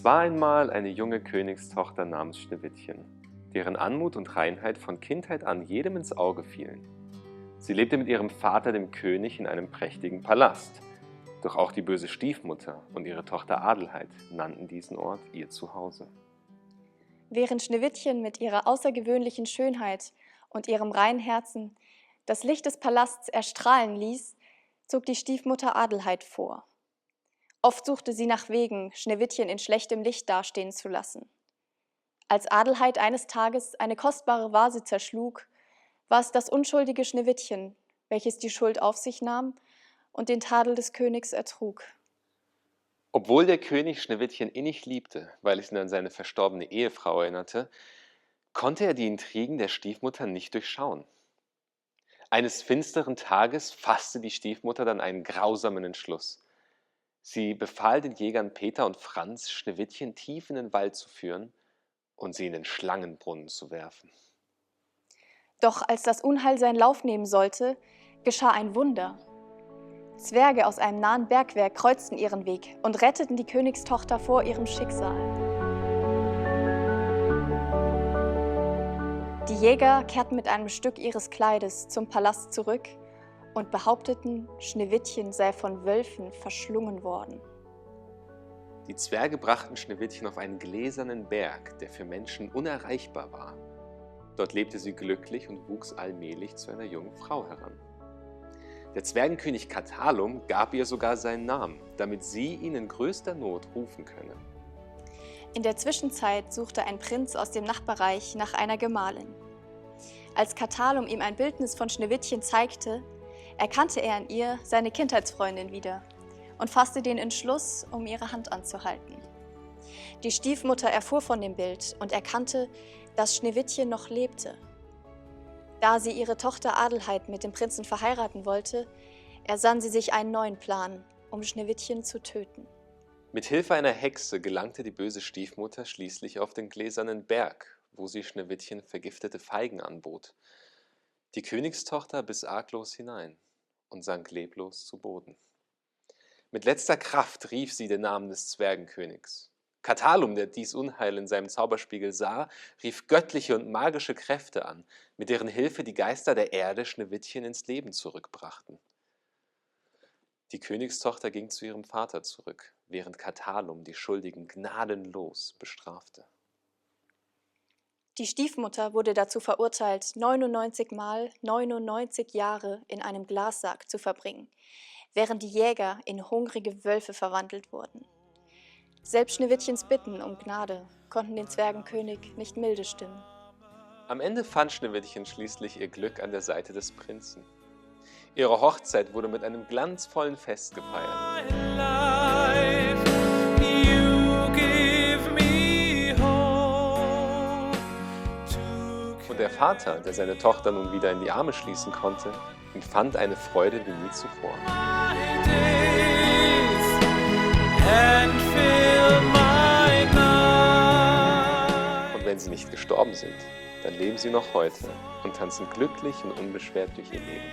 war einmal eine junge Königstochter namens Schneewittchen, deren Anmut und Reinheit von Kindheit an jedem ins Auge fielen. Sie lebte mit ihrem Vater, dem König, in einem prächtigen Palast. Doch auch die böse Stiefmutter und ihre Tochter Adelheid nannten diesen Ort ihr Zuhause. Während Schneewittchen mit ihrer außergewöhnlichen Schönheit und ihrem reinen Herzen das Licht des Palasts erstrahlen ließ, zog die Stiefmutter Adelheid vor. Oft suchte sie nach Wegen, Schneewittchen in schlechtem Licht dastehen zu lassen. Als Adelheid eines Tages eine kostbare Vase zerschlug, war es das unschuldige Schneewittchen, welches die Schuld auf sich nahm und den Tadel des Königs ertrug. Obwohl der König Schneewittchen innig liebte, weil es ihn an seine verstorbene Ehefrau erinnerte, konnte er die Intrigen der Stiefmutter nicht durchschauen. Eines finsteren Tages fasste die Stiefmutter dann einen grausamen Entschluss. Sie befahl den Jägern Peter und Franz, Schneewittchen tief in den Wald zu führen und sie in den Schlangenbrunnen zu werfen. Doch als das Unheil seinen Lauf nehmen sollte, geschah ein Wunder. Zwerge aus einem nahen Bergwerk kreuzten ihren Weg und retteten die Königstochter vor ihrem Schicksal. Die Jäger kehrten mit einem Stück ihres Kleides zum Palast zurück und behaupteten, Schneewittchen sei von Wölfen verschlungen worden. Die Zwerge brachten Schneewittchen auf einen gläsernen Berg, der für Menschen unerreichbar war. Dort lebte sie glücklich und wuchs allmählich zu einer jungen Frau heran. Der Zwergenkönig Katalum gab ihr sogar seinen Namen, damit sie ihn in größter Not rufen könne. In der Zwischenzeit suchte ein Prinz aus dem Nachbarreich nach einer Gemahlin. Als Katalum ihm ein Bildnis von Schneewittchen zeigte, erkannte er in ihr seine Kindheitsfreundin wieder und fasste den Entschluss, um ihre Hand anzuhalten. Die Stiefmutter erfuhr von dem Bild und erkannte, dass Schneewittchen noch lebte. Da sie ihre Tochter Adelheid mit dem Prinzen verheiraten wollte, ersann sie sich einen neuen Plan, um Schneewittchen zu töten. Mit Hilfe einer Hexe gelangte die böse Stiefmutter schließlich auf den gläsernen Berg, wo sie Schneewittchen vergiftete Feigen anbot. Die Königstochter biss arglos hinein und sank leblos zu Boden. Mit letzter Kraft rief sie den Namen des Zwergenkönigs. Katalum, der dies Unheil in seinem Zauberspiegel sah, rief göttliche und magische Kräfte an, mit deren Hilfe die Geister der Erde Schneewittchen ins Leben zurückbrachten. Die Königstochter ging zu ihrem Vater zurück, während Katalum die Schuldigen gnadenlos bestrafte. Die Stiefmutter wurde dazu verurteilt, 99 Mal 99 Jahre in einem Glassack zu verbringen, während die Jäger in hungrige Wölfe verwandelt wurden. Selbst Schneewittchens Bitten um Gnade konnten den Zwergenkönig nicht milde stimmen. Am Ende fand Schneewittchen schließlich ihr Glück an der Seite des Prinzen. Ihre Hochzeit wurde mit einem glanzvollen Fest gefeiert. Und der Vater, der seine Tochter nun wieder in die Arme schließen konnte, empfand eine Freude wie nie zuvor. Und wenn sie nicht gestorben sind, dann leben sie noch heute und tanzen glücklich und unbeschwert durch ihr Leben.